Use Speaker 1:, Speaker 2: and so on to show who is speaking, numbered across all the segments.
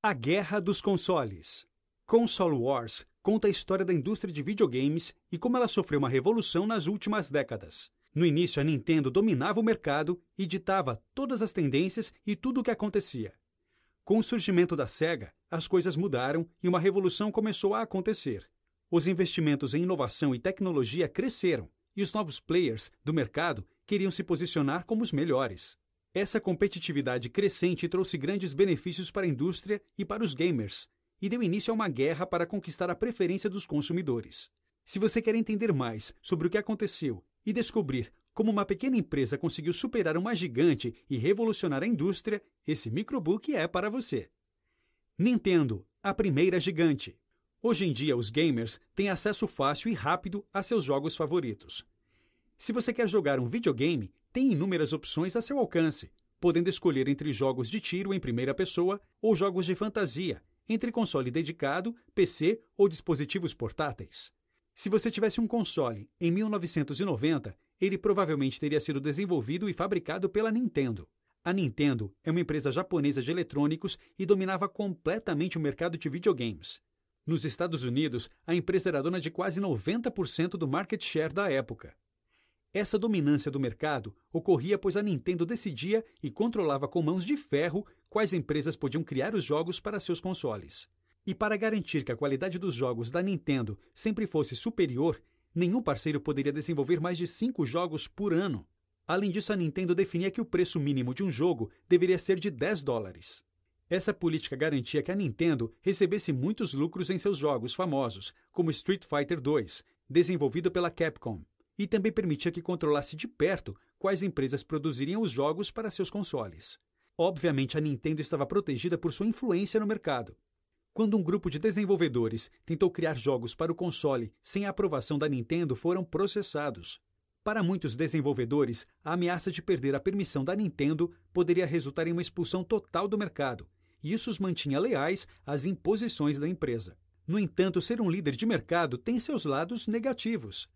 Speaker 1: A Guerra dos Consoles. Console Wars conta a história da indústria de videogames e como ela sofreu uma revolução nas últimas décadas. No início, a Nintendo dominava o mercado e ditava todas as tendências e tudo o que acontecia. Com o surgimento da Sega, as coisas mudaram e uma revolução começou a acontecer. Os investimentos em inovação e tecnologia cresceram e os novos players do mercado queriam se posicionar como os melhores. Essa competitividade crescente trouxe grandes benefícios para a indústria e para os gamers, e deu início a uma guerra para conquistar a preferência dos consumidores. Se você quer entender mais sobre o que aconteceu e descobrir como uma pequena empresa conseguiu superar uma gigante e revolucionar a indústria, esse microbook é para você. Nintendo, a primeira gigante. Hoje em dia, os gamers têm acesso fácil e rápido a seus jogos favoritos. Se você quer jogar um videogame, tem inúmeras opções a seu alcance, podendo escolher entre jogos de tiro em primeira pessoa ou jogos de fantasia, entre console dedicado, PC ou dispositivos portáteis. Se você tivesse um console em 1990, ele provavelmente teria sido desenvolvido e fabricado pela Nintendo. A Nintendo é uma empresa japonesa de eletrônicos e dominava completamente o mercado de videogames. Nos Estados Unidos, a empresa era dona de quase 90% do market share da época. Essa dominância do mercado ocorria pois a Nintendo decidia e controlava com mãos de ferro quais empresas podiam criar os jogos para seus consoles. E para garantir que a qualidade dos jogos da Nintendo sempre fosse superior, nenhum parceiro poderia desenvolver mais de 5 jogos por ano. Além disso, a Nintendo definia que o preço mínimo de um jogo deveria ser de $10. Essa política garantia que a Nintendo recebesse muitos lucros em seus jogos famosos, como Street Fighter 2, desenvolvido pela Capcom, e também permitia que controlasse de perto quais empresas produziriam os jogos para seus consoles. Obviamente, a Nintendo estava protegida por sua influência no mercado. Quando um grupo de desenvolvedores tentou criar jogos para o console sem a aprovação da Nintendo, foram processados. Para muitos desenvolvedores, a ameaça de perder a permissão da Nintendo poderia resultar em uma expulsão total do mercado, e isso os mantinha leais às imposições da empresa. No entanto, ser um líder de mercado tem seus lados negativos.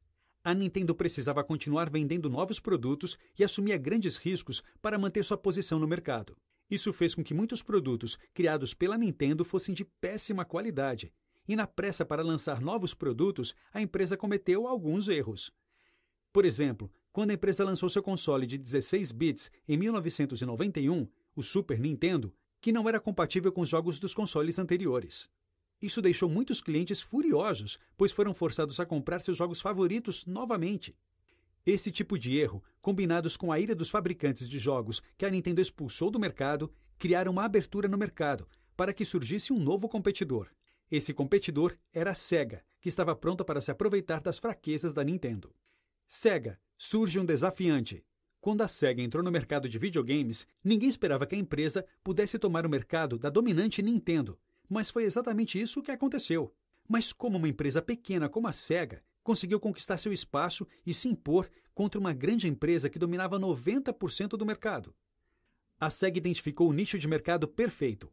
Speaker 1: A Nintendo precisava continuar vendendo novos produtos e assumia grandes riscos para manter sua posição no mercado. Isso fez com que muitos produtos criados pela Nintendo fossem de péssima qualidade, e na pressa para lançar novos produtos, a empresa cometeu alguns erros. Por exemplo, quando a empresa lançou seu console de 16 bits em 1991, o Super Nintendo, que não era compatível com os jogos dos consoles anteriores. Isso deixou muitos clientes furiosos, pois foram forçados a comprar seus jogos favoritos novamente. Esse tipo de erro, combinados com a ira dos fabricantes de jogos que a Nintendo expulsou do mercado, criaram uma abertura no mercado para que surgisse um novo competidor. Esse competidor era a Sega, que estava pronta para se aproveitar das fraquezas da Nintendo. Sega, surge um desafiante. Quando a Sega entrou no mercado de videogames, ninguém esperava que a empresa pudesse tomar o mercado da dominante Nintendo, mas foi exatamente isso que aconteceu. Mas como uma empresa pequena como a Sega conseguiu conquistar seu espaço e se impor contra uma grande empresa que dominava 90% do mercado? A Sega identificou o nicho de mercado perfeito.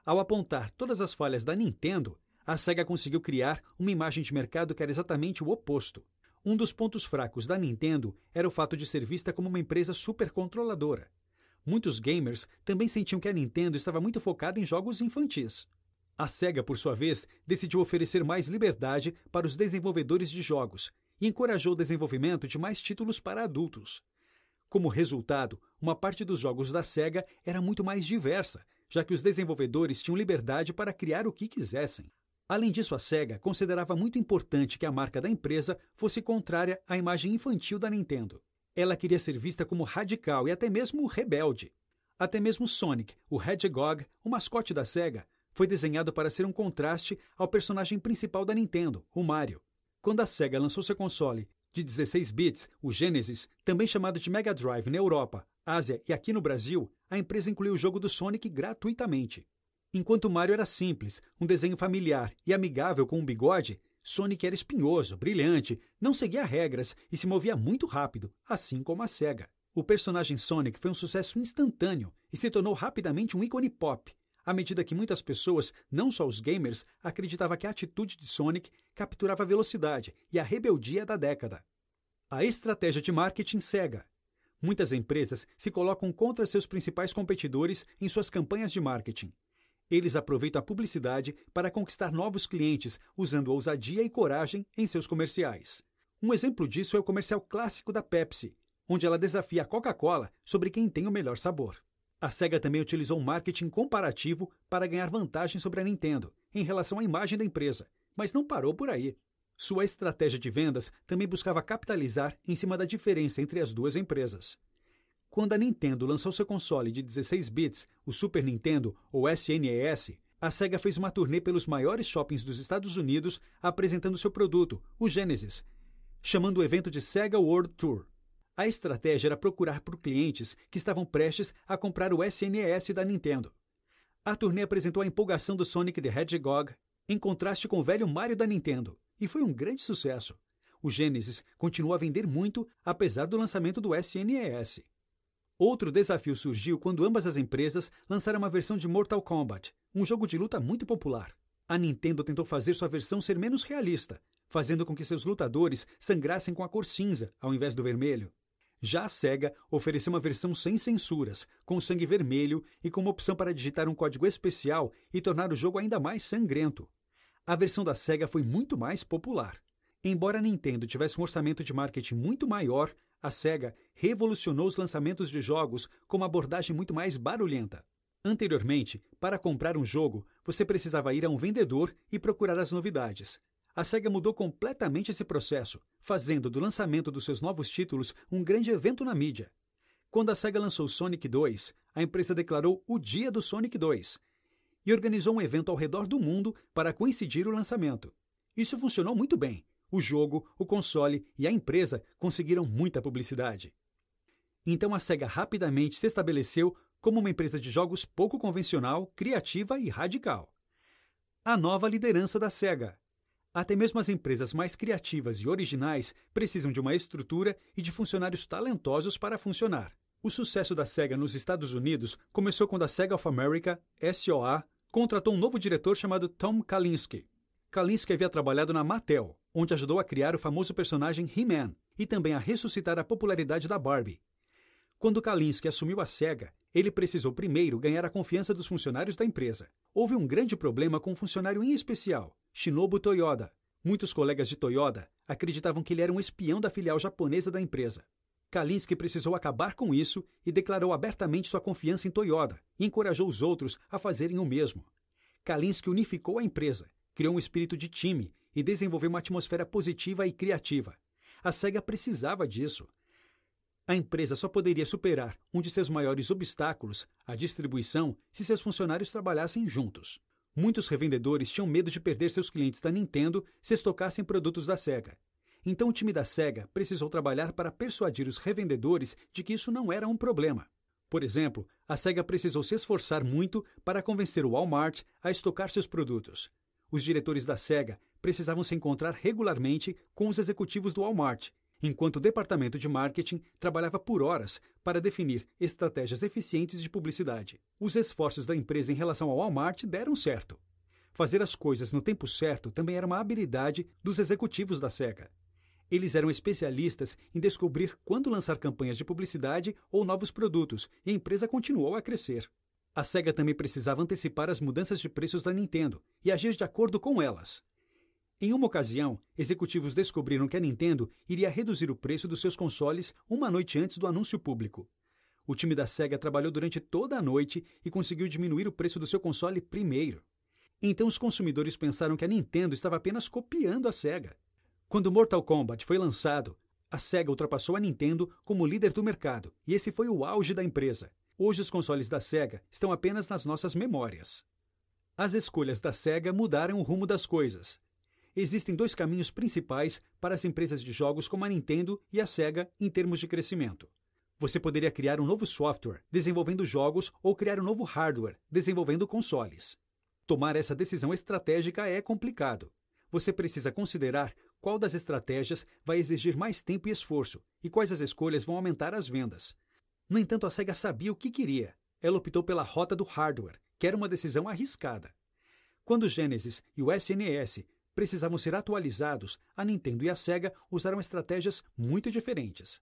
Speaker 1: Ao apontar todas as falhas da Nintendo, a Sega conseguiu criar uma imagem de mercado que era exatamente o oposto. Um dos pontos fracos da Nintendo era o fato de ser vista como uma empresa supercontroladora. Muitos gamers também sentiam que a Nintendo estava muito focada em jogos infantis. A Sega, por sua vez, decidiu oferecer mais liberdade para os desenvolvedores de jogos e encorajou o desenvolvimento de mais títulos para adultos. Como resultado, uma parte dos jogos da Sega era muito mais diversa, já que os desenvolvedores tinham liberdade para criar o que quisessem. Além disso, a Sega considerava muito importante que a marca da empresa fosse contrária à imagem infantil da Nintendo. Ela queria ser vista como radical e até mesmo rebelde. Até mesmo Sonic, o Hedgehog, o mascote da Sega, foi desenhado para ser um contraste ao personagem principal da Nintendo, o Mario. Quando a Sega lançou seu console de 16 bits, o Genesis, também chamado de Mega Drive na Europa, Ásia e aqui no Brasil, a empresa incluiu o jogo do Sonic gratuitamente. Enquanto Mario era simples, um desenho familiar e amigável com um bigode, Sonic era espinhoso, brilhante, não seguia regras e se movia muito rápido, assim como a Sega. O personagem Sonic foi um sucesso instantâneo e se tornou rapidamente um ícone pop, à medida que muitas pessoas, não só os gamers, acreditavam que a atitude de Sonic capturava a velocidade e a rebeldia da década. A estratégia de marketing Sega. Muitas empresas se colocam contra seus principais competidores em suas campanhas de marketing. Eles aproveitam a publicidade para conquistar novos clientes, usando ousadia e coragem em seus comerciais. Um exemplo disso é o comercial clássico da Pepsi, onde ela desafia a Coca-Cola sobre quem tem o melhor sabor. A SEGA também utilizou um marketing comparativo para ganhar vantagem sobre a Nintendo, em relação à imagem da empresa, mas não parou por aí. Sua estratégia de vendas também buscava capitalizar em cima da diferença entre as duas empresas. Quando a Nintendo lançou seu console de 16 bits, o Super Nintendo, ou SNES, a SEGA fez uma turnê pelos maiores shoppings dos Estados Unidos apresentando seu produto, o Genesis, chamando o evento de SEGA World Tour. A estratégia era procurar por clientes que estavam prestes a comprar o SNES da Nintendo. A turnê apresentou a empolgação do Sonic the Hedgehog, em contraste com o velho Mario da Nintendo, e foi um grande sucesso. O Genesis continuou a vender muito, apesar do lançamento do SNES. Outro desafio surgiu quando ambas as empresas lançaram uma versão de Mortal Kombat, um jogo de luta muito popular. A Nintendo tentou fazer sua versão ser menos realista, fazendo com que seus lutadores sangrassem com a cor cinza, ao invés do vermelho. Já a SEGA ofereceu uma versão sem censuras, com sangue vermelho e com uma opção para digitar um código especial e tornar o jogo ainda mais sangrento. A versão da SEGA foi muito mais popular. Embora a Nintendo tivesse um orçamento de marketing muito maior, a SEGA revolucionou os lançamentos de jogos com uma abordagem muito mais barulhenta. Anteriormente, para comprar um jogo, você precisava ir a um vendedor e procurar as novidades. A SEGA mudou completamente esse processo, fazendo do lançamento dos seus novos títulos um grande evento na mídia. Quando a SEGA lançou Sonic 2, a empresa declarou o Dia do Sonic 2 e organizou um evento ao redor do mundo para coincidir o lançamento. Isso funcionou muito bem. O jogo, o console e a empresa conseguiram muita publicidade. Então a SEGA rapidamente se estabeleceu como uma empresa de jogos pouco convencional, criativa e radical. A nova liderança da SEGA. Até mesmo as empresas mais criativas e originais precisam de uma estrutura e de funcionários talentosos para funcionar. O sucesso da SEGA nos Estados Unidos começou quando a SEGA of America, SOA, contratou um novo diretor chamado Tom Kalinske. Kalinske havia trabalhado na Mattel, onde ajudou a criar o famoso personagem He-Man e também a ressuscitar a popularidade da Barbie. Quando Kalinske assumiu a SEGA, ele precisou primeiro ganhar a confiança dos funcionários da empresa. Houve um grande problema com um funcionário em especial, Shinobu Toyoda. Muitos colegas de Toyoda acreditavam que ele era um espião da filial japonesa da empresa. Kalinske precisou acabar com isso e declarou abertamente sua confiança em Toyoda e encorajou os outros a fazerem o mesmo. Kalinske unificou a empresa, criou um espírito de time e desenvolveu uma atmosfera positiva e criativa. A SEGA precisava disso. A empresa só poderia superar um de seus maiores obstáculos, a distribuição, se seus funcionários trabalhassem juntos. Muitos revendedores tinham medo de perder seus clientes da Nintendo se estocassem produtos da SEGA. Então o time da SEGA precisou trabalhar para persuadir os revendedores de que isso não era um problema. Por exemplo, a SEGA precisou se esforçar muito para convencer o Walmart a estocar seus produtos. Os diretores da SEGA precisavam se encontrar regularmente com os executivos do Walmart, enquanto o departamento de marketing trabalhava por horas para definir estratégias eficientes de publicidade. Os esforços da empresa em relação ao Walmart deram certo. Fazer as coisas no tempo certo também era uma habilidade dos executivos da SEGA. Eles eram especialistas em descobrir quando lançar campanhas de publicidade ou novos produtos, e a empresa continuou a crescer. A SEGA também precisava antecipar as mudanças de preços da Nintendo e agir de acordo com elas. Em uma ocasião, executivos descobriram que a Nintendo iria reduzir o preço dos seus consoles uma noite antes do anúncio público. O time da SEGA trabalhou durante toda a noite e conseguiu diminuir o preço do seu console primeiro. Então os consumidores pensaram que a Nintendo estava apenas copiando a SEGA. Quando Mortal Kombat foi lançado, a SEGA ultrapassou a Nintendo como líder do mercado, e esse foi o auge da empresa. Hoje os consoles da SEGA estão apenas nas nossas memórias. As escolhas da SEGA mudaram o rumo das coisas. Existem dois caminhos principais para as empresas de jogos como a Nintendo e a SEGA em termos de crescimento. Você poderia criar um novo software, desenvolvendo jogos, ou criar um novo hardware, desenvolvendo consoles. Tomar essa decisão estratégica é complicado. Você precisa considerar qual das estratégias vai exigir mais tempo e esforço, e quais as escolhas vão aumentar as vendas. No entanto, a SEGA sabia o que queria. Ela optou pela rota do hardware, que era uma decisão arriscada. Quando o Genesis e o SNES precisavam ser atualizados, a Nintendo e a SEGA usaram estratégias muito diferentes.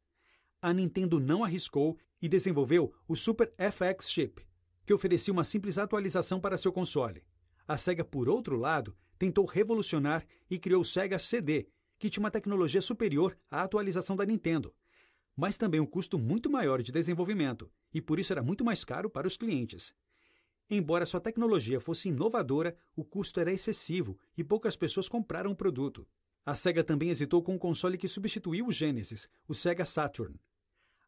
Speaker 1: A Nintendo não arriscou e desenvolveu o Super FX Chip, que que oferecia uma simples atualização para seu console. A Sega, por outro lado, tentou revolucionar e criou o Sega CD, que tinha uma tecnologia superior à atualização da Nintendo, mas também um custo muito maior de desenvolvimento, e por isso era muito mais caro para os clientes. Embora sua tecnologia fosse inovadora, o custo era excessivo e poucas pessoas compraram o produto. A Sega também hesitou com um console que substituiu o Genesis, o Sega Saturn.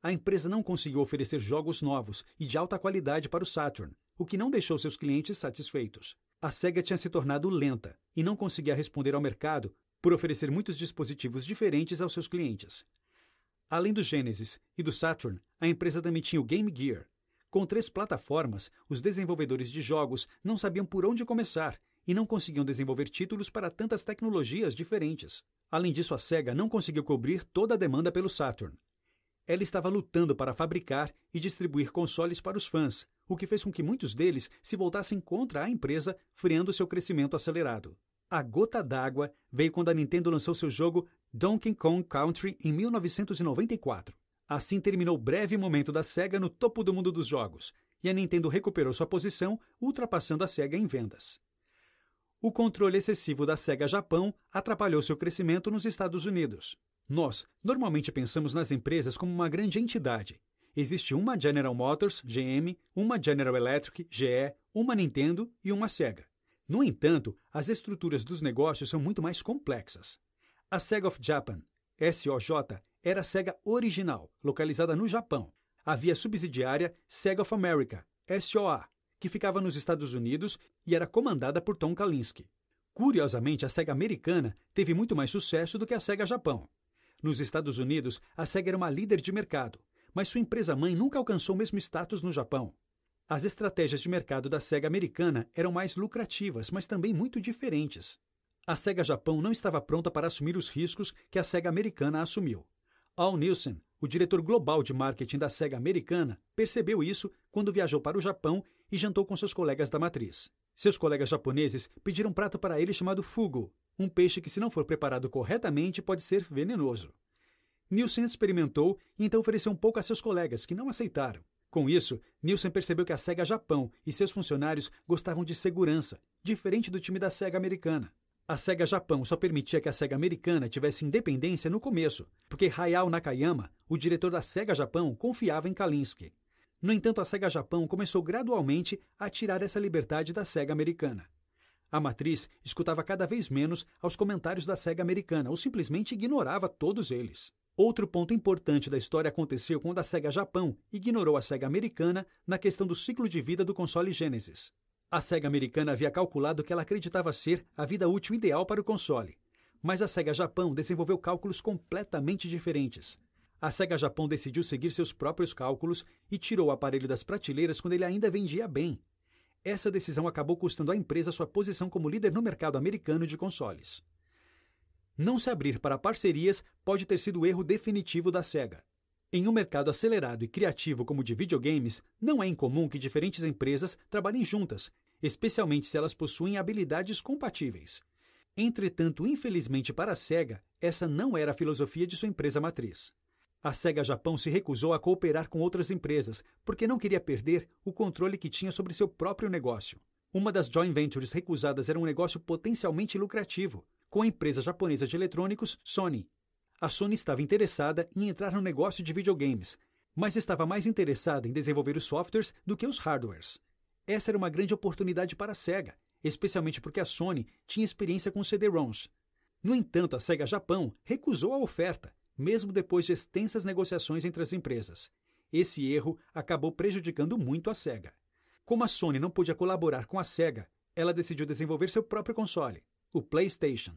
Speaker 1: A empresa não conseguiu oferecer jogos novos e de alta qualidade para o Saturn, o que não deixou seus clientes satisfeitos. A Sega tinha se tornado lenta e não conseguia responder ao mercado por oferecer muitos dispositivos diferentes aos seus clientes. Além do Genesis e do Saturn, a empresa também tinha o Game Gear. Com 3 plataformas, os desenvolvedores de jogos não sabiam por onde começar e não conseguiam desenvolver títulos para tantas tecnologias diferentes. Além disso, a Sega não conseguiu cobrir toda a demanda pelo Saturn. Ela estava lutando para fabricar e distribuir consoles para os fãs, o que fez com que muitos deles se voltassem contra a empresa, freando seu crescimento acelerado. A gota d'água veio quando a Nintendo lançou seu jogo Donkey Kong Country em 1994. Assim terminou o breve momento da Sega no topo do mundo dos jogos, e a Nintendo recuperou sua posição, ultrapassando a Sega em vendas. O controle excessivo da Sega Japão atrapalhou seu crescimento nos Estados Unidos. Nós normalmente pensamos nas empresas como uma grande entidade. Existe uma General Motors, GM, uma General Electric, GE, uma Nintendo e uma Sega. No entanto, as estruturas dos negócios são muito mais complexas. A Sega of Japan, SOJ, era a Sega original, localizada no Japão. Havia a subsidiária Sega of America, SOA, que ficava nos Estados Unidos e era comandada por Tom Kalinske. Curiosamente, a Sega americana teve muito mais sucesso do que a Sega Japão. Nos Estados Unidos, a Sega era uma líder de mercado, mas sua empresa-mãe nunca alcançou o mesmo status no Japão. As estratégias de mercado da Sega americana eram mais lucrativas, mas também muito diferentes. A Sega Japão não estava pronta para assumir os riscos que a Sega americana assumiu. Al Nielsen, o diretor global de marketing da Sega americana, percebeu isso quando viajou para o Japão e jantou com seus colegas da matriz. Seus colegas japoneses pediram um prato para ele chamado fugu, um peixe que, se não for preparado corretamente, pode ser venenoso. Nielsen experimentou e então ofereceu um pouco a seus colegas, que não aceitaram. Com isso, Nielsen percebeu que a Sega Japão e seus funcionários gostavam de segurança, diferente do time da Sega americana. A Sega Japão só permitia que a Sega americana tivesse independência no começo, porque Hayao Nakayama, o diretor da Sega Japão, confiava em Kalinske. No entanto, a Sega Japão começou gradualmente a tirar essa liberdade da Sega americana. A matriz escutava cada vez menos aos comentários da Sega americana ou simplesmente ignorava todos eles. Outro ponto importante da história aconteceu quando a Sega Japão ignorou a Sega americana na questão do ciclo de vida do console Genesis. A Sega americana havia calculado que ela acreditava ser a vida útil ideal para o console, mas a Sega Japão desenvolveu cálculos completamente diferentes. A Sega Japão decidiu seguir seus próprios cálculos e tirou o aparelho das prateleiras quando ele ainda vendia bem. Essa decisão acabou custando à empresa sua posição como líder no mercado americano de consoles. Não se abrir para parcerias pode ter sido o erro definitivo da Sega. Em um mercado acelerado e criativo como o de videogames, não é incomum que diferentes empresas trabalhem juntas, especialmente se elas possuem habilidades compatíveis. Entretanto, infelizmente para a Sega, essa não era a filosofia de sua empresa matriz. A Sega Japão se recusou a cooperar com outras empresas porque não queria perder o controle que tinha sobre seu próprio negócio. Uma das joint ventures recusadas era um negócio potencialmente lucrativo, com a empresa japonesa de eletrônicos Sony. A Sony estava interessada em entrar no negócio de videogames, mas estava mais interessada em desenvolver os softwares do que os hardwares. Essa era uma grande oportunidade para a Sega, especialmente porque a Sony tinha experiência com CD-ROMs. No entanto, a Sega Japão recusou a oferta, mesmo depois de extensas negociações entre as empresas. Esse erro acabou prejudicando muito a Sega. Como a Sony não podia colaborar com a Sega, ela decidiu desenvolver seu próprio console, o PlayStation.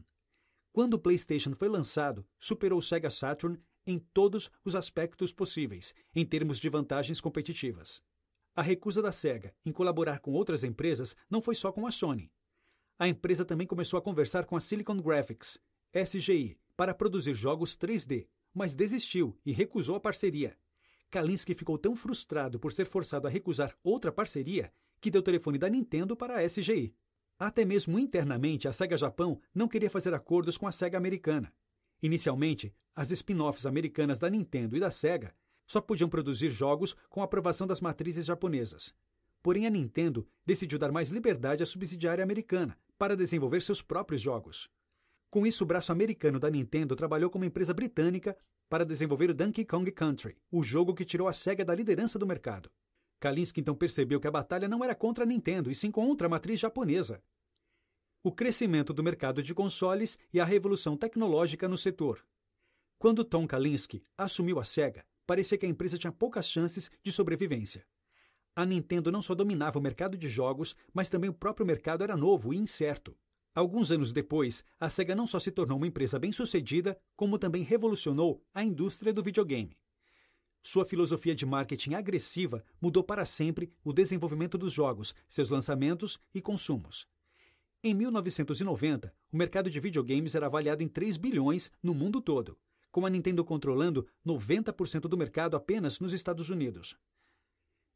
Speaker 1: Quando o PlayStation foi lançado, superou o Sega Saturn em todos os aspectos possíveis, em termos de vantagens competitivas. A recusa da Sega em colaborar com outras empresas não foi só com a Sony. A empresa também começou a conversar com a Silicon Graphics, SGI, para produzir jogos 3D, mas desistiu e recusou a parceria. Kalinske ficou tão frustrado por ser forçado a recusar outra parceria que deu o telefone da Nintendo para a SGI. Até mesmo internamente, a Sega Japão não queria fazer acordos com a Sega americana. Inicialmente, as spin-offs americanas da Nintendo e da Sega só podiam produzir jogos com a aprovação das matrizes japonesas. Porém, a Nintendo decidiu dar mais liberdade à subsidiária americana para desenvolver seus próprios jogos. Com isso, o braço americano da Nintendo trabalhou como empresa britânica para desenvolver o Donkey Kong Country, o jogo que tirou a SEGA da liderança do mercado. Kalinske então percebeu que a batalha não era contra a Nintendo, e sim contra a matriz japonesa. O crescimento do mercado de consoles e a revolução tecnológica no setor. Quando Tom Kalinske assumiu a SEGA, parecia que a empresa tinha poucas chances de sobrevivência. A Nintendo não só dominava o mercado de jogos, mas também o próprio mercado era novo e incerto. Alguns anos depois, a SEGA não só se tornou uma empresa bem-sucedida, como também revolucionou a indústria do videogame. Sua filosofia de marketing agressiva mudou para sempre o desenvolvimento dos jogos, seus lançamentos e consumos. Em 1990, o mercado de videogames era avaliado em 3 bilhões no mundo todo, com a Nintendo controlando 90% do mercado apenas nos Estados Unidos.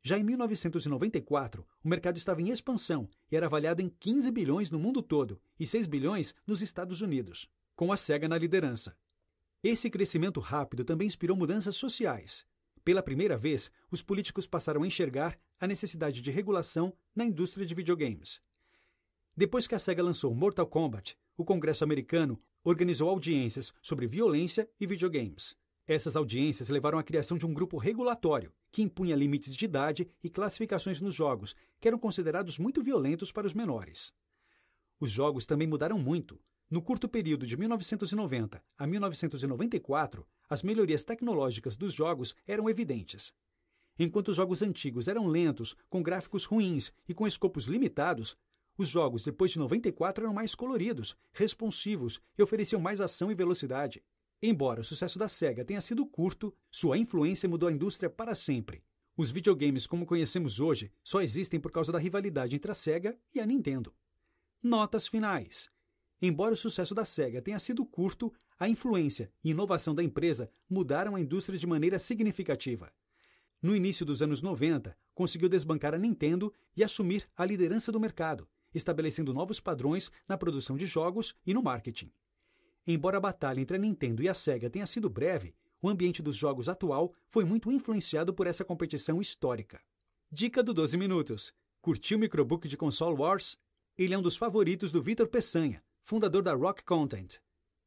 Speaker 1: Já em 1994, o mercado estava em expansão e era avaliado em 15 bilhões no mundo todo e 6 bilhões nos Estados Unidos, com a SEGA na liderança. Esse crescimento rápido também inspirou mudanças sociais. Pela primeira vez, os políticos passaram a enxergar a necessidade de regulação na indústria de videogames. Depois que a SEGA lançou Mortal Kombat, o Congresso americano organizou audiências sobre violência e videogames. Essas audiências levaram à criação de um grupo regulatório que impunha limites de idade e classificações nos jogos, que eram considerados muito violentos para os menores. Os jogos também mudaram muito. No curto período de 1990 a 1994, as melhorias tecnológicas dos jogos eram evidentes. Enquanto os jogos antigos eram lentos, com gráficos ruins e com escopos limitados, os jogos depois de 94 eram mais coloridos, responsivos e ofereciam mais ação e velocidade. Embora o sucesso da SEGA tenha sido curto, sua influência mudou a indústria para sempre. Os videogames como conhecemos hoje só existem por causa da rivalidade entre a SEGA e a Nintendo. Notas finais. Embora o sucesso da SEGA tenha sido curto, a influência e inovação da empresa mudaram a indústria de maneira significativa. No início dos anos 90, conseguiu desbancar a Nintendo e assumir a liderança do mercado, estabelecendo novos padrões na produção de jogos e no marketing. Embora a batalha entre a Nintendo e a SEGA tenha sido breve, o ambiente dos jogos atual foi muito influenciado por essa competição histórica. Dica do 12 Minutos. Curtiu o Microbook de Console Wars? Ele é um dos favoritos do Vitor Peçanha, fundador da Rock Content.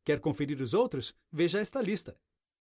Speaker 1: Quer conferir os outros? Veja esta lista.